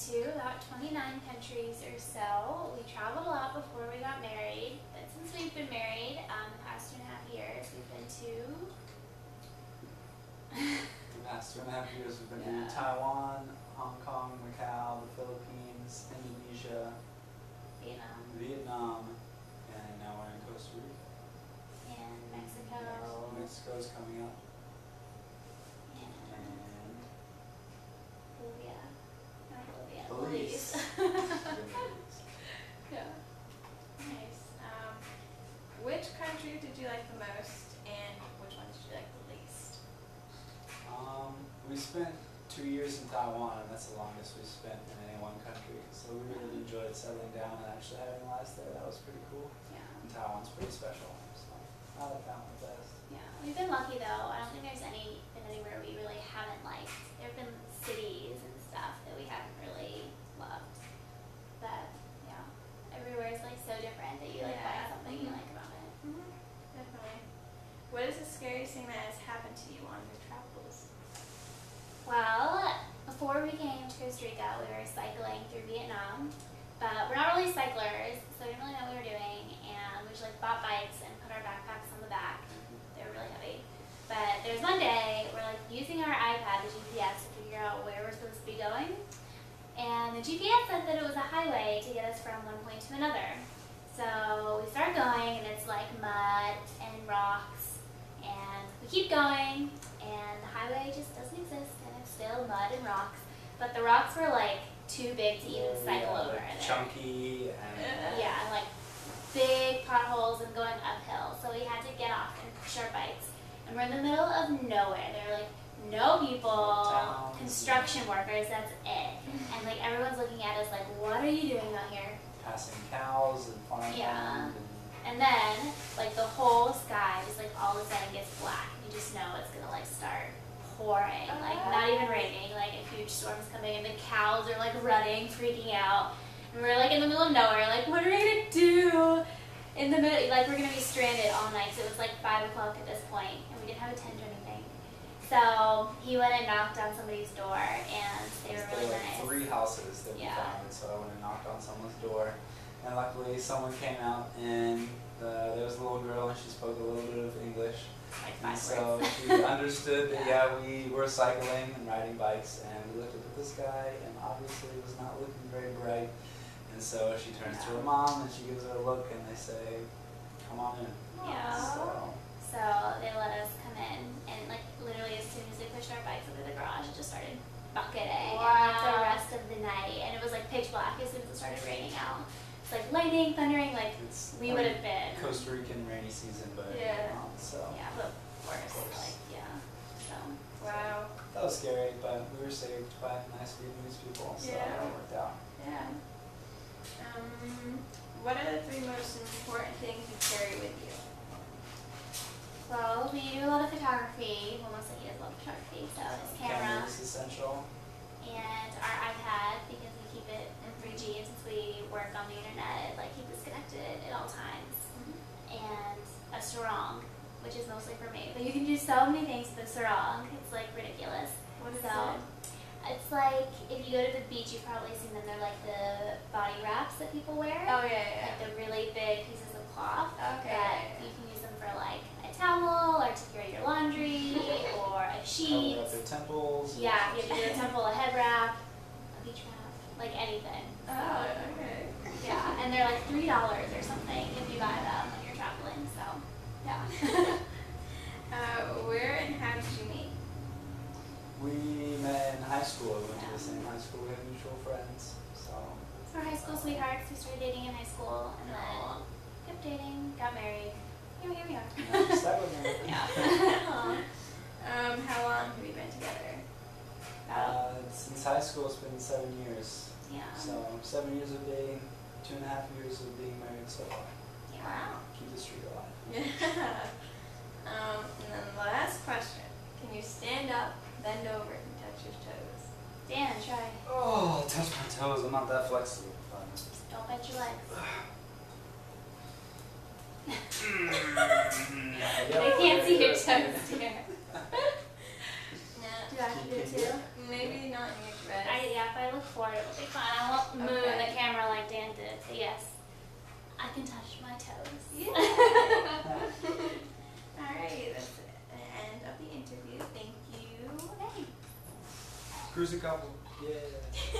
to about 29 countries or so. We traveled a lot before we got married, but since we've been married, the past 2.5 years, we've been to... The past 2.5 years we've been to Taiwan, Hong Kong, Macau, the Philippines, Indonesia, Vietnam, and now we're in Costa Rica. And Mexico. Mexico's coming up. And Bolivia. Not Bolivia. Belize. Yeah. Nice. Which country did you like the most, and which one did you like the least? We spent 2 years in Taiwan, and that's the longest we've spent in any one country. So we really enjoyed settling down and actually having lives there. That was pretty cool. Yeah. And Taiwan's pretty special, so I like that one the best. Yeah. We've been lucky though. I don't think there's been anywhere we really haven't liked. There have been cities and stuff that we haven't really loved. But yeah, everywhere is like so different that you like find something you like about it. Definitely. What is the scariest thing that has happened to you on your travels? Well, before we came to Costa Rica, we were cycling through Vietnam, but we're not really cyclers, so we didn't really know what we were doing, and we just like bought bikes and put our backpacks on the back. They were really heavy. But there's one day, we're like using our iPad, the GPS, to figure out where we're supposed to be going, and the GPS said that it was a highway to get us from one point to another. So we start going, and it's like mud and rocks, and we keep going, and the highway just doesn't exist, and it's still mud and rocks. But the rocks were like too big to even cycle over there. Chunky and Yeah, and like big potholes and going uphill. So we had to get off and push our bikes. And we're in the middle of nowhere. There are like no people, construction workers, that's it. And like everyone's looking at us like, what are you doing out here? passing cows and farmland. Yeah. And then like the whole sky just like all of a sudden gets black. You just know it's gonna like start pouring, like not even raining, like a huge storm's coming, and the cows are like running, freaking out, and we're like in the middle of nowhere, like what are we gonna do? In the middle, like we're gonna be stranded all night. So it was like 5 o'clock at this point, and we didn't have a tent or anything. So he went and knocked on somebody's door, and they were really nice. 3 houses that we found, so I went and knocked on someone's door, and luckily someone came out, and there was a little girl, and she spoke a little bit of English. Like 5 so words. she understood that we were cycling and riding bikes, and we looked up at the sky, and obviously it was not looking very bright. And so she turns to her mom, and she gives her a look, and they say, "Come on in." Yeah. So they let us come in, and like literally as soon as we pushed our bikes into the garage, it just started bucketing. And like the rest of the night, and it was like pitch black as soon as it started raining out. It's like lightning, thundering, like we would have been. Costa Rican rainy season, but so yeah, but worse, like so. Wow. That was scary, but we were saved by nice Vietnamese people, so it all worked out. Yeah. What are the 3 most important things you carry with you? Well, we do a lot of photography. Well, mostly he does a lot of photography, so his camera. Camera's essential. And our iPad, because we keep it in 3G, and since we work on the internet, it like keeps us connected at all times. And a sarong, which is mostly for me. But you can do so many things with a sarong. It's like ridiculous. What is it? It's like, if you go to the beach, you've probably seen them. They're like the body wraps that people wear. Oh, yeah. Like the really big pieces of cloth. Okay. That you can use them for like a towel, or to carry your laundry, or a sheet. Cover up their temples. Yeah, if you have to do a temple, a head wrap, a beach wrap, like anything. Oh, okay. Yeah, and they're like $3 or something if you buy them when you're traveling, so yeah. Where and how did you meet? We met in high school. We went to the same high school. We had mutual friends. So We're high school sweethearts. We started dating in high school, and then kept dating, got married. Here we are. Stuck with me. Yeah. How long have you been together? Since high school, it's been 7 years. Yeah. So 7 years of dating, 2.5 years of being married so far. Yeah. Wow. Keep the streak alive. Yeah. And then the last question. Can you stand up, bend over, and touch your toes? Dan, try. Oh, touch my toes. I'm not that flexible. But Don't bend your legs. They can't see your toes, dear. No. Do I have to do it too? Maybe not in your dress. Yeah, if I look forward, it will be fun. can touch my toes. Yeah. Alright, that's the end of the interview. Thank you. Okay. Cruising couple. Yeah.